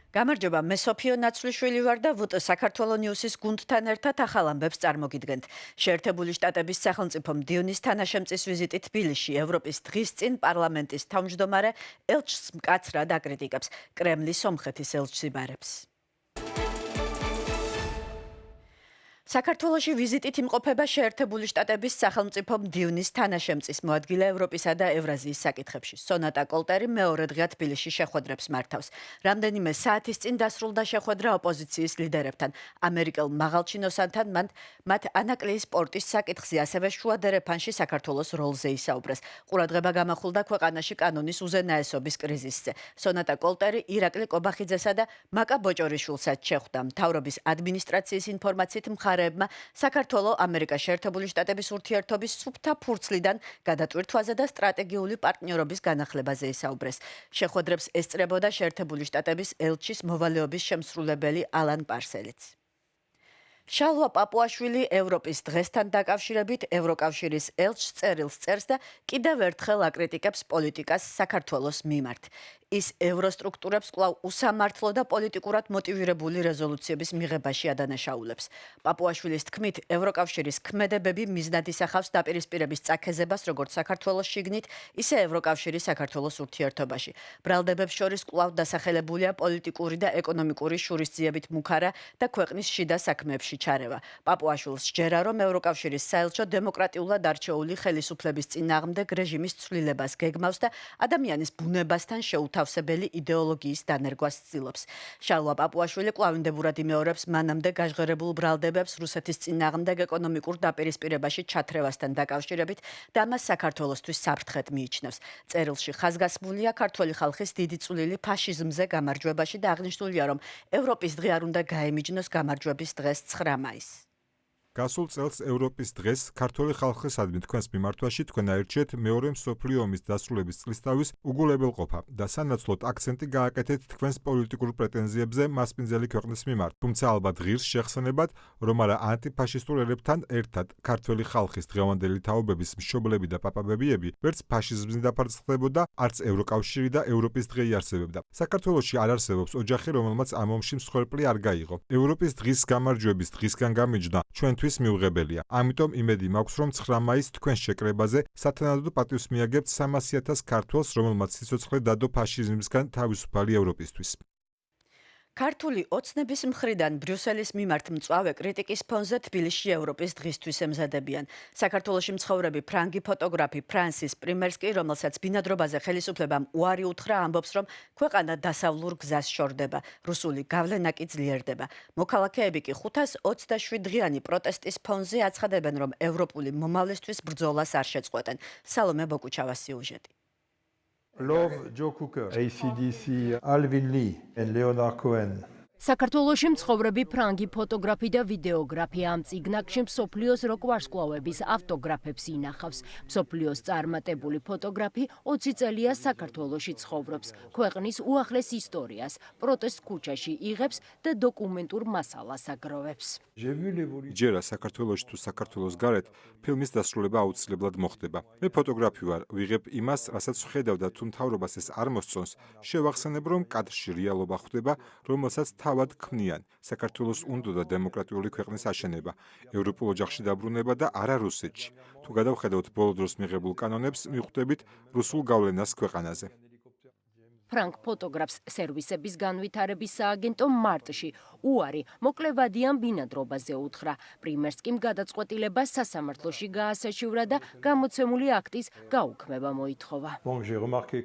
გამარჯობა, მე სოფიო ნაცვლიშვილი ვარ და ვუტ საქართველოს ნიუსის გუნდთან ერთად ახალ ამბებს წარმოგიდგენთ. შეერთებული შტატების სახელმწიფო მდივნის თანაშემწის ვიზიტი თბილისში ევროპის დღის წინ პარლამენტის თავმჯდომარე ელჩს მკაცრად აკრიტიკებს. კრემლი სომხეთის ელჩს იბარებს. საქართველოში ვიზიტით იმყოფება შეერთებული შტატების სახელმწიფო მდივნის თანაშემწის მოადგილე ევროპისა და ევრაზიის საკითხებში. სონატა კოლტერი მეორე დღეა თბილისში შეხვედრებს მართავს. რამდენიმე საათის წინ დასრულდა შეხვედრა ოპოზიციის ლიდერებთან. ამერიკელ მაღალჩინოსანთან მათ ანაკლიის პორტის საკითხზე, ასევე შუადერეფანში საქართველოს როლზე ისაუბრეს. ყურადღება გამახვილდა ქვეყანაში კანონის უზენაესობის კრიზისზე. სონატა კოლტერი ირაკლი კობახიძესა და მაკა ბოჭორიშვილსაც შეხვდა. მთავრობის ადმინისტრაციის ინფორმაციით საქართველოს ამერიკას შეერთებული შტატების ურთიერთობის სუფთა ფურცლიდან გადატვირთვაზე და სტრატეგიული პარტნიორობის განახლებაზე ისაუბრეს. შეხვედრებს ესწრებოდა შეერთებული შტატების ელჩის მოვალეობის შემსრულებელი ალან პარსელიც. შალვა პაპუაშვილი ევროპის დღესთან დაკავშირებით ევროკავშირის ელჩს წერილს წერს და კიდევ ერთხელ აკრიტიკებს პოლიტიკას საქართველოს მიმართ. ის ევროსტრუქტურებს კვლავ უსამართლო და პოლიტიკურად მოტივირებული რეზოლუციების მიღებაში ადანაშაულებს. პაპუაშვილის თქმით, ევროკავშირის ქმედებები მიზნად ისახავს დაპირისპირების წაქეზებას როგორც საქართველოს შიგნით, ისე ევროკავშირის საქართველოს ურთიერთობაში. ბრალდებებს შორის კვლავ დასახელებულია პოლიტიკური და ეკონომიკური შურისძიებით მუქარა და ქვეყნის შიდა საქმეებში ჩარევა. პაპუაშვილს სჯერა, რომ ევროკავშირის საელჩო დემოკრატიულად არჩეული ხელისუფლების წინააღმდეგ რეჟიმის ცვლილებას გეგმავს და ადამიანის ბუნებასთან შეუთავსებელი იდეოლოგიის დანერგვას ცდილობს. შალვა პაპუაშვილი კვლავინდებურად იმეორებს მანამდე გაჟღერებულ ბრალდებებს რუსეთის წინააღმდეგ ეკონომიკურ დაპირისპირებაში ჩათრევასთან დაკავშირებით და მას საქართველოსთვის საფრთხედ მიიჩნევს. წერილში ხაზგასმულია ქართველი ხალხის დიდი წვლილი ფაშიზმზე გამარჯვებაში და აღნიშნულია, რომ ევროპის დღე არ უნდა გაემიჯნოს გამარჯვების დღეს 9 მაისს. გასულ წელს ევროპის დღეს ქართველი ხალხისადმი თქვენს მიმართვაში თქვენ აირჩიეთ მეორე მსოფლიო ომის დასრულების წლისთავის უგულებელყოფა და სანაცვლოდ აქცენტი გააკეთეთ თქვენს პოლიტიკურ პრეტენზიებზე მასპინძელი ქვეყნის მიმართ. თუმცა ალბათ ღირს შეხსენებათ, რომ არა ანტიფაშისტურ ერებთან ერთად ქართველი ხალხის დღევანდელი თაობების მშობლები და პაპაბებიები ვერც ფაშიზმზე დაფარცხდებოდა, არც ევროკავშირი და ევროპის დღე იარსებებდა. საქართველოში არ არსებობს ოჯახი, რომელმაც ამ ომში მსხვერპლი არ გაიღო. ევროპის დღის გამარჯვების დღისგან გამიჯნა ჩვენთვის მიუღებელია. ამიტომ იმედი მაქვს, რომ 9 მაისს თქვენს შეკრებაზე სათანადო პატივს მიაგებთ 300,000 ქართველს, რომელმაც სიცოცხლე დადო ფაშიზმისგან თავისუფალი ევროპისთვის. ქართული ოცნების მხრიდან ბრიუსელის მიმართ მწვავე კრიტიკის ფონზე თბილისში ევროპის დღისთვის ემზადებიან. საქართველოში მცხოვრები ფრანგი ფოტოგრაფი ფრანსის პრიმერსკი, რომელსაც ბინადრობაზე ხელისუფლებამ უარი უთხრა, ამბობს, რომ ქვეყანა დასავლურ გზას შორდება. რუსული გავლენა კი ძლიერდება. მოქალაქეები კი 527 დღიანი პროტესტის ფონზე აცხადებენ, რომ ევროპული მომავლისთვის ბრძოლას არ შეწყვეტენ. სალომე ბოკუჩავას სიუჟეტი. Love Joe Cooker, AC/DC, Alvin Lee and Leonard Cohen. საქართველოში მცხოვრები ფრანგი ფოტოგრაფი და ვიდეოგრაფი ამ წიგნაკში მსოფლიოს როკ-ვარსკვლავების ავტოგრაფებს ინახავს. მსოფლიოს წარმატებული ფოტოგრაფი 20 წელია საქართველოში ცხოვრობს. ქვეყნის უახლეს ისტორიას, პროტესტ ქუჩაში იღებს და დოკუმენტურ მასალას აგროვებს. ჯერა საქართველოში თუ საქართველოს გარეთ ფილმის დასრულება აუცილებლად მოხდება. მე ფოტოგრაფი ვარ, ვიღებ იმას, რასაც ვხედავ და თუ მთავრობას ეს არ მოსწონს, შევახსენებ, რომ კადრში რეალობა ხვდება, რომელსაც თავად ქმნიან. საქართველოს უნდოდა დემოკრატიული ქვეყნის აშენება, ევროპულ ოჯახში დაბრუნება და არა რუსეთში. თუ გადავხედავთ ბოლო დროს მიღებულ კანონებს, მიხვდებით რუსულ გავლენას ქვეყანაზე. ფრანგ ფოტოგრაფს სერვისების განვითარების სააგენტო მარტში უარი მოკლევადიან ბინადრობაზე უთხრა. პრიმერსკიმ გადაწყვეტილება სასამართლოში გაასაჩივრა და გამოცემული აქტის გაუქმება მოითხოვა.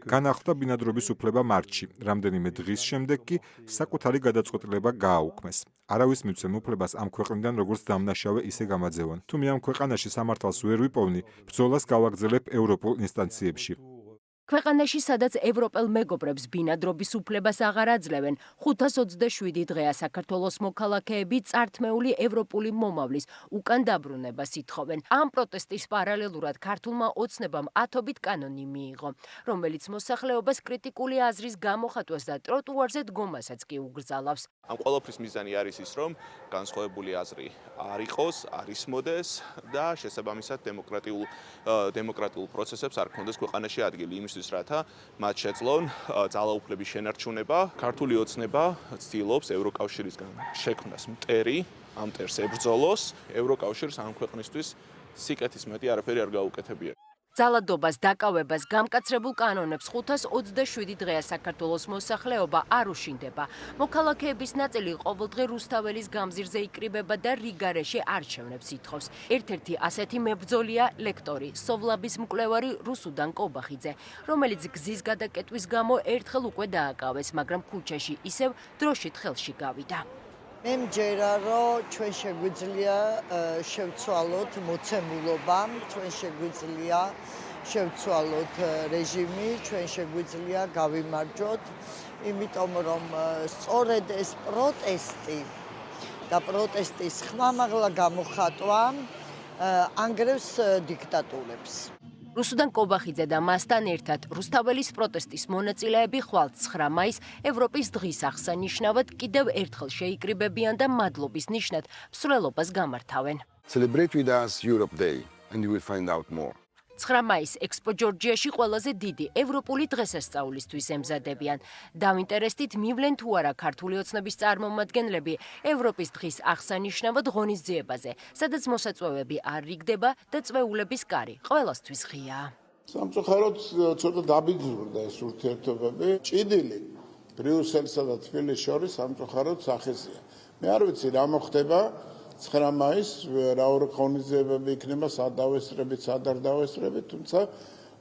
განახლდა ბინადრობის უფლება მარტში. რამდენიმე დღის შემდეგ კი საკუთარი გადაწყვეტილება გააუქმეს. არავის მიცემ უფლებას ამ ქვეყნიდან როგორც დამნაშავე ისე გამაძევონ. თუ მე ამ ქვეყანაში სამართალს ვერ ვიპოვნი, ბრძოლას გავაგრძელებ ევროპულ ინსტანციებში. ქვეყანაში, სადაც ევროპელ მეგობრებს ბინადრობის უფლებას აღარ აძლევენ, 527 დღეა საქართველოს მოქალაქეები წართმეული ევროპული მომავლის უკან დაბრუნებას ითხოვენ. ამ პროტესტის პარალელურად ქართულმა ოცნებამ ათობით კანონი მიიღო, რომელიც მოსახლეობას კრიტიკული აზრის გამოხატვას და ტროტუარზე დგომასაც კი უგრძალავს. ამ ყველაფრის მიზანი არის ის, რომ განსხვავებული აზრი არ იყოს, არ ისმოდეს და შესაბამისად დემოკრატიულ პროცესებს არ ქონდეს ქვეყანაში ადგილი. იმის იმისთვის, რათა მათ შეძლონ ძალაუფლების შენარჩუნება. ქართული ოცნება ცდილობს ევროკავშირისგან შექმნას მტერი, ამ მტერს ებრძოლოს. ევროკავშირს ამ ქვეყნისთვის სიკეთის მეტი არაფერი არ გაუკეთებია. ძალადობას, დაკავებას, გამკაცრებულ კანონებს 527 დღეა საქართველოს მოსახლეობა არ უშინდება. მოქალაქეების ნაწილი ყოველდღე რუსთაველის გამზირზე იკრიბება და რიგარეში არჩევნებს ითხოვს. ერთ-ერთი ასეთი მებრძოლია ლექტორი, სოვლაბის მკვლევარი რუსუდან კობახიძე, რომელიც გზის გადაკეტვის გამო ერთხელ უკვე დააკავეს, მაგრამ ქუჩაში ისევ დროშით ხელში გავიდა. მე მჯერა, რომ ჩვენ შეგვიძლია შევცვალოთ მოცემულობა, ჩვენ შეგვიძლია შევცვალოთ რეჟიმი, ჩვენ შეგვიძლია გავიმარჯვოთ, იმიტომ რომ სწორედ ეს პროტესტი და პროტესტის ხმამაღლა გამოხატვა ანგრევს დიქტატურებს. რუსუდან კობახიძე და მასთან ერთად რუსთაველის პროტესტის მონაწილეები ხვალ 9 მაისს ევროპის დღის აღსანიშნავად კიდევ ერთხელ შეიკრიბებიან და მადლობის ნიშნად მსვლელობას გამართავენ. Celebrate with us Europe Day and you will find out more. 9 მაისს ექსპო ჯორჯიაში ყველაზე დიდი ევროპული დღესასწაულისთვის ემზადებიან. დავინტერესდით მივლენ თუ არა ქართული ოცნების წარმომადგენლები ევროპის დღის აღსანიშნავად ღონისძიებაზე, სადაც მოსაწვევები არ რიგდება და წვეულების კარი ყველასთვის ღიაა. სამწუხაროდ ცოტა დაბინძურდა ეს ურთიერთობები. ჭიდილი ბრიუსელსა და თბილისს შორის სამწუხაროდ სახეზეა. მე არ ვიცი რა მოხდება 9 მაისს რა ღონისძიებები იქნება, სად დავესწრებით, სად არ დავესწრებით, თუმცა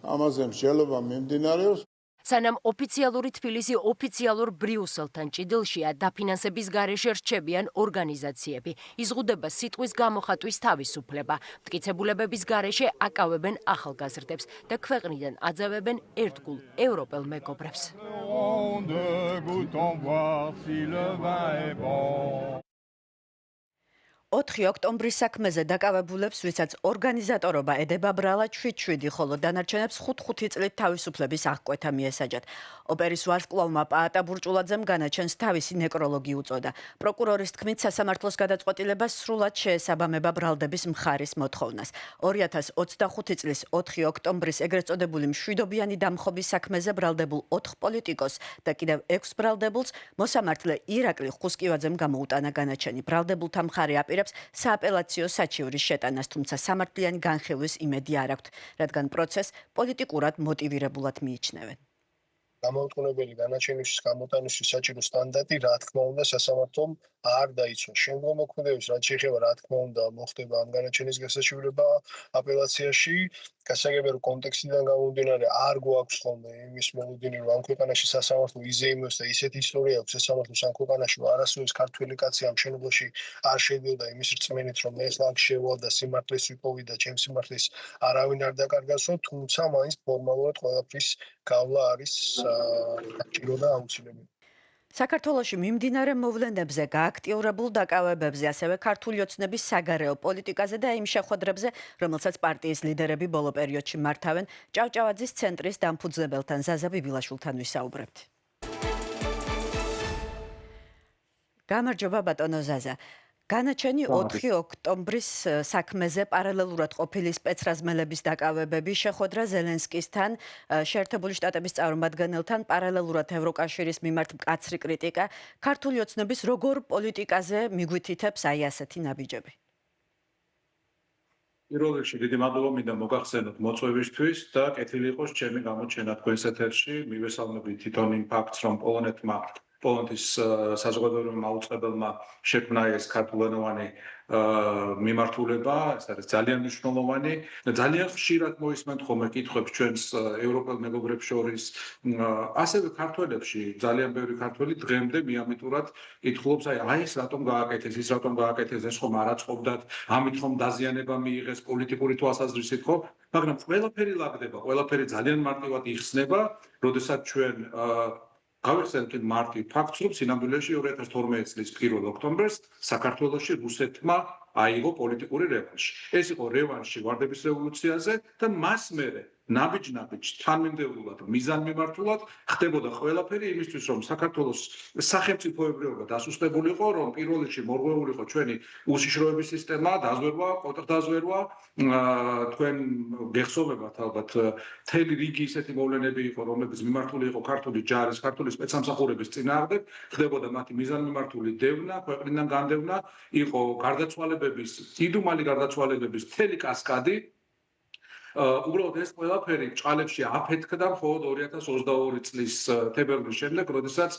ამაზე მსჯელობა მიმდინარეობს. სანამ ოფიციალური თბილისი ოფიციალურ ბრიუსელთან ჭიდილშია, დაფინანსების გარეშე რჩებიან ორგანიზაციები. იზღუდება სიტყვის გამოხატვის თავისუფლება. მტკიცებულებების გარეშე აკავებენ ახალგაზრდებს და ქვეყნიდან აძევებენ ერთგულ ევროპელ მეგობრებს. 4 ოქტომბრის საქმეზე დაკავებულებს, ვისაც ორგანიზატორობა ედება ბრალა 7-7, ხოლო დანარჩენებს 5-5 წლით თავისუფლების აღკვეთა მიესაჯათ. ოპერის ვარსკვლავმა პაატა ბურჭულაძემ განაჩენს თავისი ნეკროლოგი უწოდა. პროკურორის თქმით, სასამართლოს გადაწყვეტილება სრულად შეესაბამება ბრალდების მხარის მოთხოვნას. 2025 წლის 4 ოქტომბრის ეგრეთ წოდებული მშვიდობიანი დამხობის საქმეზე ბრალდებულ 4 პოლიტიკოს და კიდევ 6 ბრალდებულს მოსამართლე ირაკლი ხუსკივაძემ გამოუტანა განაჩენი. ბრალდებულთა მხარე აპირებს სააპელაციო საჩივრის შეტანას, თუმცა სამართლიანი განხილვის იმედი არ აქვთ, რადგან პროცესს პოლიტიკურად მოტივირებულად მიიჩნევენ. გამოუტყუნებელი განაჩენისთვის გამოტანისთვის საჭირო სტანდარტი, რა თქმა უნდა, სასამართლომ არ დაიცვა. შემდგომ მოქმედების რაც შეეხება, რა თქმა უნდა, მოხდება ამ განაჩენის გასაჩივრება აპელაციაში. გასაგებია, რომ კონტექსტიდან გამომდინარე არ გვაქვს ხოლმე იმის მოლოდინი, რომ ამ ქვეყანაში სასამართლო იზეიმებს და ისეთი ისტორია აქვს სასამართლოს ამ ქვეყანაში, რომ არასოდეს ქართველი კაცი ამ შენობაში არ შედიოდა იმის რწმენით, რომ მე ხლა შევალ და სიმართლეს ვიპოვი და ჩემ სიმართლეს არავინ არ დაკარგასო, თუმცა მაინც ფორმალურად ყველაფრის გავლა არის საჭირო და აუცილებელი. საქართველოში მიმდინარე მოვლენებზე, გააქტიურებულ დაკავებებზე, ასევე ქართული ოცნების საგარეო პოლიტიკაზე და იმ შეხვედრებზე, რომელსაც პარტიის ლიდერები ბოლო პერიოდში მართავენ, ჭავჭავაძის ცენტრის დამფუძნებელთან ზაზა ბიბილაშვილთან ვისაუბრებთ. გამარჯობა ბატონო ზაზა. განაჩენი 4 ოქტომბრის საქმეზე პარალელურად ყოფილი სპეცრაზმელების დაკავებები, შეხვედრა ზელენსკისთან, შეერთებული შტატების წარმომადგენელთან, პარალელურად ევროკავშირის მიმართ მკაცრი კრიტიკა, ქართული ოცნების როგორ პოლიტიკაზე მიგვითითებს აი ასეთი ნაბიჯები? პირველ რიგში დიდი მადლობა მინდა მოგახსენოთ მოწვევისთვის და კეთილი იყოს ჩემი გამოჩენა თქვენს ეთერში. მივესალმებით თვითონ იმ ფაქტს, რომ პოლონეთის საზოგადოებრივმა მაუწყებელმა შექმნა ეს ქართულენოვანი მიმართულება, ეს არის ძალიან მნიშვნელოვანი და ძალიან ხშირად მოისმენთ ხოლმე კითხვებს ჩვენს ევროპელ მეგობრებს შორის, ასევე ქართველებში ძალიან ბევრი ქართველი დღემდე მიამიტურად კითხულობს, აი ეს რატომ გააკეთეს, ის რატომ გააკეთეს, ეს ხომ არ აწყობდათ, ამით ხომ დაზიანება მიიღეს პოლიტიკური თვალსაზრისით, ხო? მაგრამ ყველაფერი ლაგდება, ყველაფერი ძალიან მარტივად იხსნება, როდესაც ჩვენ გავიხსენებთ მარტივ ფაქტს, რომ სინამდვილეში 2012 წლის 1 ოქტომბერს საქართველოში რუსეთმა აიღო პოლიტიკური რევანში. ეს იყო რევანში ვარდების რევოლუციაზე და მას მერე ნაბიჯ-ნაბიჯ თანმიმდევრულად, მიზანმიმართულად ხდებოდა ყველაფერი იმისთვის, რომ საქართველოს სახელმწიფოებრიობა დასუსტებულიყო, რომ პირველ რიგში მორღვეულიყო ჩვენი უშიშროების სისტემა, დაზვერვა, კონტრდაზვერვა, თქვენ გეხსოვებათ ალბათ მთელი რიგი ისეთი მოვლენები იყო, რომლებიც მიმართული იყო ქართული ჯარის, ქართული სპეცსამსახურების წინააღმდეგ, ხდებოდა მათი მიზანმიმართული დევნა, ქვეყნიდან განდევნა, იყო გარდაცვალებების, იდუმალი გარდაცვალებების მთელი კასკადი. უბრალოდ ეს ყველაფერი ჭყალებში აფეთქდა მხოლოდ 2022 წლის თებერვლის შემდეგ, როდესაც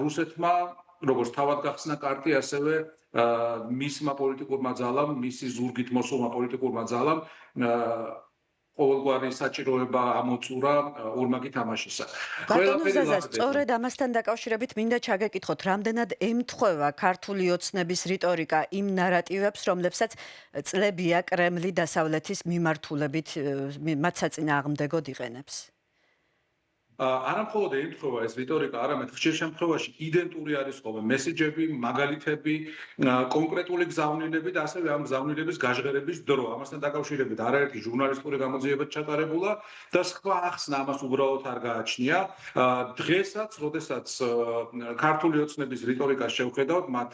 რუსეთმა როგორც თავად გახსნა კარტი, ასევე მისმა პოლიტიკურმა ძალამ, მისი ზურგით მოსულმა პოლიტიკურმა ძალამ ყოველგვარი საჭიროება ამოწურა ორმაგი თამაშისა. ბატონო ზაზა, სწორედ ამასთან დაკავშირებით მინდა ჩაგეკითხოთ, რამდენად ემთხვევა ქართული ოცნების რიტორიკა იმ ნარატივებს, რომლებსაც წლებია კრემლი დასავლეთის მიმართულებით მათ საწინააღმდეგოდ იყენებს? არა მხოლოდ ემთხვევა ეს რიტორიკა, არამედ ხშირ შემთხვევაში იდენტური არის ხოლმე მესიჯები, მაგალითები, კონკრეტული გზავნილები და ასევე ამ გზავნილების გაჟღერების დრო. ამასთან დაკავშირებით არაერთი ჟურნალისტური გამოძიებაც ჩატარებულა და სხვა ახსნა ამას უბრალოდ არ გააჩნია. დღესაც, როდესაც ქართული ოცნების რიტორიკას შევხედავთ, მათ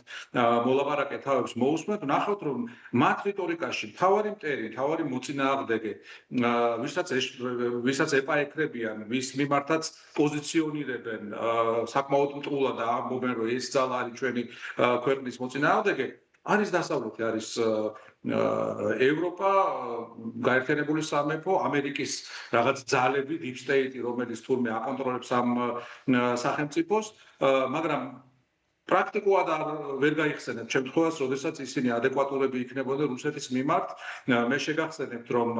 მოლაპარაკე თავებს მოусმენთ, ნახავთ, რომ მათ რიტორიკაში მთავარი მტერი, მთავარი მოწინააღმდეგე, ვისაც ეპაექრებიან, ვის მიმართ პოზიციონირებენ საკმაოდ მტრულად და ამბობენ, რომ ეს ძალა არის ჩვენი ქვეყნის მოწინააღმდეგე, არის დასავლეთი, არის ევროპა, გაერთიანებული სამეფო, ამერიკის რაღაც ძალები, deep state, რომელიც თურმე აკონტროლებს ამ სახელმწიფოს, მაგრამ პრაქტიკულად ვერ გაიხსენებთ შემთხვევას, როდესაც ისინი ადეკვატურები იქნებოდნენ რუსეთის მიმართ. მე შეგახსენებთ, რომ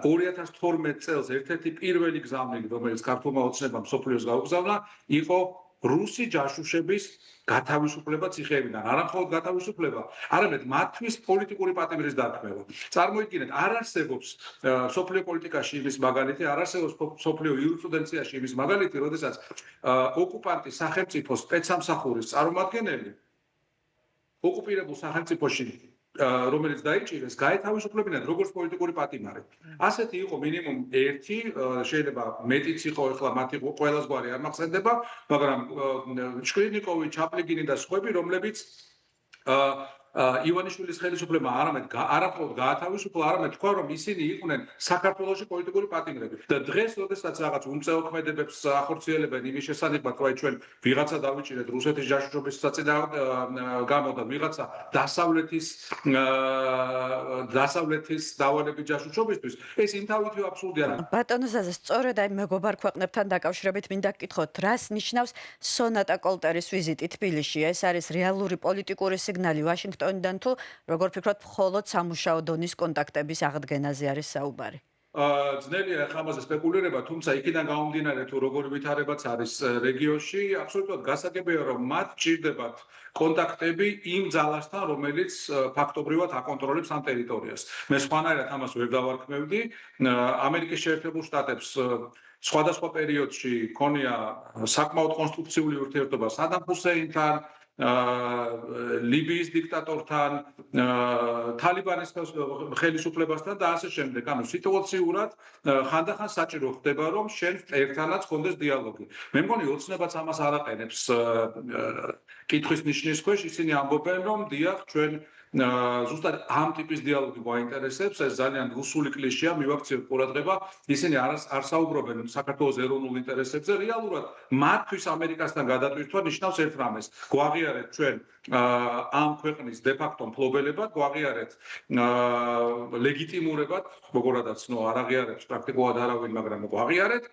2012 წელს ერთ-ერთი პირველი გზავნილი, რომელიც ქართულმა ოცნებამ მსოფლიოს გაუგზავნა, იყო რუსი ჯაშუშების გათავისუფლება ციხეებიდან. არა მხოლოდ გათავისუფლება, არამედ მათთვის პოლიტიკური პატიმრის დათმევა. წარმოიდგინეთ, არ არსებობს სოფლიო პოლიტიკაში იმის მაგალითი, არ არსებობს სოფლიო იურისპრუდენციაში იმის მაგალითი, როდესაც ოკუპანტის სახელმწიფოს სპეცსამსახურის წარმომადგენელი ოკუპირებულ სახელმწიფოში რომელიც დაიჭირეს, გაეთავისუფლებინათ როგორც პოლიტიკური პატიმარი. ასეთი იყო მინიმუმ ერთი, შეიძლება მეტიც იყო, ეხლა მათი ყველასგვარი არ მახსენდება, მაგრამ შკრინიკოვი, ჩაპლიგინი და სხვები, რომლებიც ივანიშვილის ხელისუფლება არამედ გაათავისუფლა, არამედ თქვა, რომ ისინი იყვნენ საქართველოში პოლიტიკური პატიმრები. და დღეს, როდესაც რაღაც უმწეო ქმედებებს ახორციელებენ იმის შესახებ, რომ ჩვენ ვიღაცა დავიჭირეთ რუსეთის ჯაშუშობის გამო და ვიღაცა დასავლეთის დავალებით ჯაშუშობისთვის, ეს იმთავითვე აბსურდი არა. ბატონო ზაზა, სწორედ აი მეგობარ ქვეყნებთან დაკავშირებით მინდა გკითხოთ, რას ნიშნავს სონატა კოლტერის ვიზიტი თბილისში? ეს არის რეალური პოლიტიკური სიგნალი ვაშინგტონიდან თუ როგორ ფიქრობთ, მხოლოდ სამუშაო დონის კონტაქტების აღდგენაზე არის საუბარი? ძნელია ახლა ამაზე სპეკულირება, თუმცა იქიდან გამომდინარე თუ როგორი ვითარებაც არის რეგიონში, აბსოლუტურად გასაგებია, რომ მათ ჭირდებათ კონტაქტები იმ ძალასთან, რომელიც ფაქტობრივად აკონტროლებს ამ ტერიტორიას. მე სხვანაირად ამას ვერ დავარქმევდი. ამერიკის შეერთებულ შტატებს სხვადასხვა პერიოდში ქონია საკმაოდ კონსტრუქციული ურთიერთობა სადამ ჰუსეინთან, ლიბიის დიქტატორთან, თალიბანის ხელისუფლებასთან და ასე შემდეგ. ანუ სიტუაციურად ხანდახან საჭირო ხდება, რომ შენ ერთანაც გქონდეს დიალოგი. მე მგონი ოცნებაც ამას არ აყენებს კითხვის ნიშნის ქვეშ, ისინი ამბობენ, რომ დიახ, ჩვენ ზუსტად ამ ტიპის დიალოგი გვაინტერესებს, ეს ძალიან რუსული კლიშეა, მივაქციოთ ყურადღება, ისინი არ საუბრობენ საქართველოს ეროვნულ ინტერესებზე, რეალურად მათთვის ამერიკასთან გადატვირთვა ნიშნავს ერთ რამეს. გვაღიარეთ ჩვენ ამ ქვეყნის დე-ფაქტო მფლობელებად, გვაღიარეთ ლეგიტიმურებად, როგორადაც არ აღიარებს პრაქტიკულად არავინ, მაგრამ გვაღიარეთ,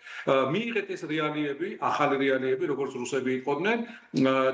მიიღეთ ეს რეალიები, ახალი რეალიები, როგორც რუსები იყოდნენ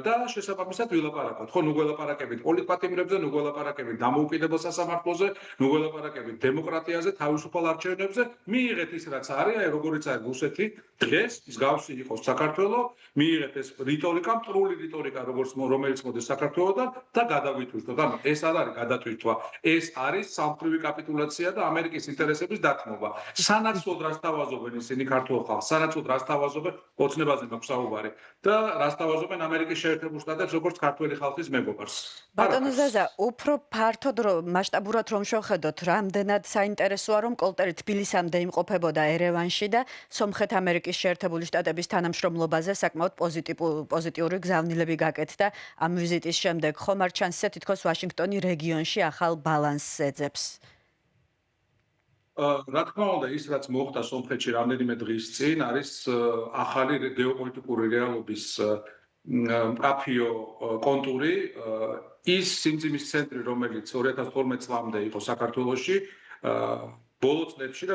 და შესაბამისად ვილაპარაკოთ. ხო, ნუ გველაპარაკებით პოლიტპატიმრებზე, ნუ გველაპარაკებით დამოუკიდებელ სასამართლოზე, ნუ გველაპარაკებით დემოკრატიაზე, თავისუფალ არჩევნებზე, მიიღეთ ის რაც არის, აი როგორიც არის რუსეთი დღეს, მსგავსი იყოს საქართველოს, მიიღეთ ეს რიტორიკა, მტრული რიტორიკა, რომელიც მოდის საქართველოსთან და გადავითვირთოთ. ანუ ეს არ არის გადატვირთვა, ეს არის სამკვრივი კაპიტულაცია და ამერიკის ინტერესების დათმობა. სანაცვლოდ რას თავაზობენ ისინი ქართულ ხალხს, სანაცვლოდ რას თავაზობენ, ოცნებაზე მაქვს საუბარი და რას თავაზობენ ამერიკის შეერთებულ შტატებს როგორც ქართველი ხალხის მეგობარს. ბატონო ზაზა, უფრო ფართოდ მასშტაბურად რომ შევხედოთ, რამდენად საინტერესოა რომ კოლტერი თბილისამდე იმყოფებოდა ერევანში და სომხეთ-ამერიკის შეერთებული შტატების თანამშრომლობაზე საკმაოდ პოზიტიური გზავნილები გაკეთდა ამ ვიზიტის შემდეგ. ხომ არ ჩანს ისე თითქოს ვაშინგტონი რეგიონში ახალ ბალანსს ეძებს? რა თქმა უნდა, ის რაც მოხდა სომხეთში რამდენიმე დღის წინ, არის ახალი გეოპოლიტიკური რეალობის მკაფიო კონტური. ის სიმძიმის ცენტრი, რომელიც 2012 წლამდე იყო საქართველოში, ბოლო წლებში და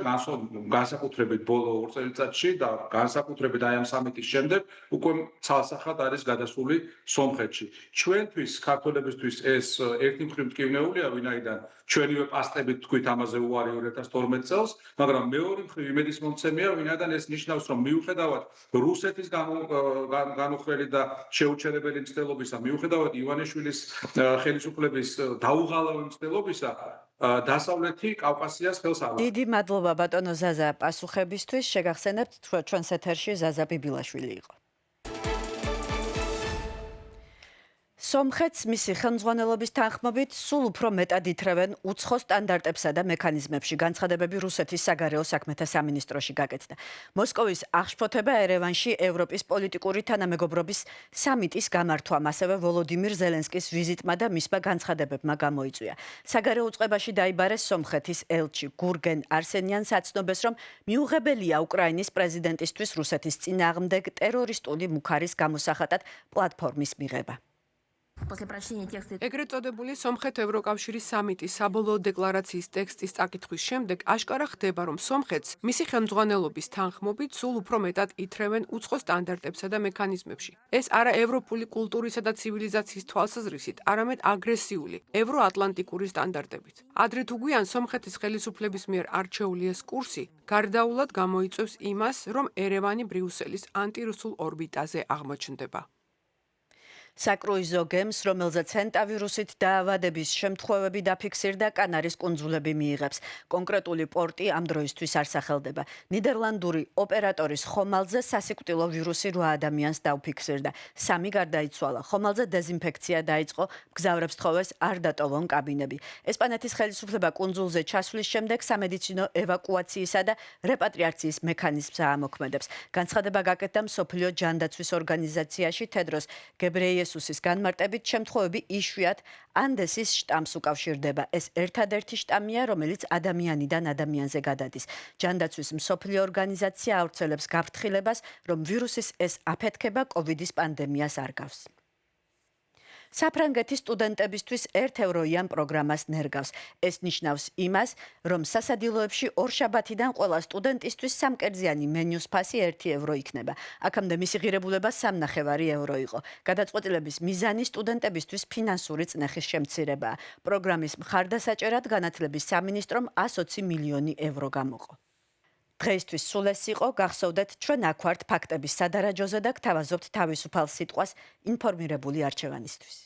განსაკუთრებით ბოლო 2 წელიწადში და განსაკუთრებით აი ამ სამიტის შემდეგ უკვე ცალსახად არის გადასული სომხეთში. ჩვენთვის, ქართველებისთვის ეს ერთი მხრივ მტკივნეულია, ვინაიდან ჩვენივე პასტებით თქვით ამაზე უარი 2012 წელს, მაგრამ მეორე მხრივ იმედის მომცემია, ვინაიდან ეს ნიშნავს, რომ მიუხედავად რუსეთის განუხრელი და შეუჩერებელი მცდელობისა, მიუხედავად ივანიშვილის ხელისუფლების დაუღალავი მცდელობისა, დასავლეთი კავკასიას ხელს არ დიდი მადლობა ბატონო ზაზა პასუხებისთვის. შეგახსენებთ ჩვენს ეთერში ზაზა ბიბილაშვილი იყო. სომხეთს მისი ხელმძღვანელობის თანხმობით სულ უფრო მეტად ითრევენ უცხო სტანდარტებსა და მექანიზმებში. განცხადებები რუსეთის საგარეო საქმეთა სამინისტროში გაკეთდა. მოსკოვის აღშფოთება ერევანში ევროპის პოლიტიკური თანამეგობრობის სამიტის გამართვამ, ასევე ვოლოდიმირ ზელენსკის ვიზიტმა და მისმა განცხადებებმა გამოიწვია. საგარეო უწყებაში დაიბარეს სომხეთის ელჩი გურგენ არსენიანს აცნობს, რომ მიუღებელია უკრაინის პრეზიდენტისთვის რუსეთის წინააღმდეგ ტერორისტული მუქარის გამოსახატად პლატფორმის მიღება. ეგრეთ წოდებული სომხეთ-ევროკავშირის სამიტის საბოლოო დეკლარაციის ტექსტის წაკითხვის შემდეგ აშკარა ხდება, რომ სომხეთს მისი ხელმძღვანელობის თანხმობით სულ უფრო მეტად ითრევენ უცხო სტანდარტებსა და მექანიზმებში. ეს არა ევროპული კულტურისა და ცივილიზაციის თვალსაზრისით, არამედ აგრესიული, ევროატლანტიკური სტანდარტებით. ადრე თუ გვიან სომხეთის ხელისუფლების მიერ არჩეული ეს კურსი გარდაულად გამოიწვევს იმას, რომ ერევანი ბრიუსელის ანტირუსულ ორბიტაზე აღმოჩნდება. საკრუიზო გემს, რომელზეც ცენტავირუსით დაავადების შემთხვევები დაფიქსირდა, კანარის კუნძულები მიიღებს. კონკრეტული პორტი ამ დროისთვის არ სახელდება. ნიდერლანდური ოპერატორის ხომალდზე სასიკვდილო ვირუსი 8 ადამიანს დაუფიქსირდა. 3 გარდაიცვალა. ხომალდზე დეზინფექცია დაიწყო, მგზავრებს თხოვეს არ დატოვონ კაბინები. ესპანეთის ხელისუფლება კუნძულზე ჩასვლის შემდეგ სამედიცინო ევაკუაციისა და რეპატრიაციის მექანიზმს ამოქმედებს. განცხადება გაკეთდა მსოფლიო ჯანდაცვის ორგანიზაციაში თედროს გებრიესუსის განმარტებით, შემთხვევები იშვიათ ანდესის შტამს უკავშირდება. ეს ერთადერთი შტამია, რომელიც ადამიანიდან ადამიანზე გადადის. ჯანდაცვის მსოფლიო ორგანიზაცია ავრცელებს გაფრთხილებას, რომ ვირუსის ეს აფეთქება კოვიდის პანდემიას არ გავს. საფრანგეთის სტუდენტებისთვის 1 ევროიან პროგრამას ნერგავს. ეს ნიშნავს იმას, რომ სასადილოებში ორშაბათიდან ყველა სტუდენტისთვის სამკერძიანი მენიუს ფასი 1 ევრო იქნება. აქამდე მისი ღირებულება 3,5 ევრო იყო. გადაწყვეტილების მიზანი სტუდენტებისთვის ფინანსური წნეხის შემცირებაა. პროგრამის მხარდასაჭერად განათლების სამინისტრომ 120 მილიონი ევრო გამოყო. დღეისთვის სულ ეს იყო, გახსოვდეთ, ჩვენ აქ ვართ ფაქტების სადარაჯოზე და გთავაზობთ თავისუფალ სიტყვას ინფორმირებული არჩევანისთვის.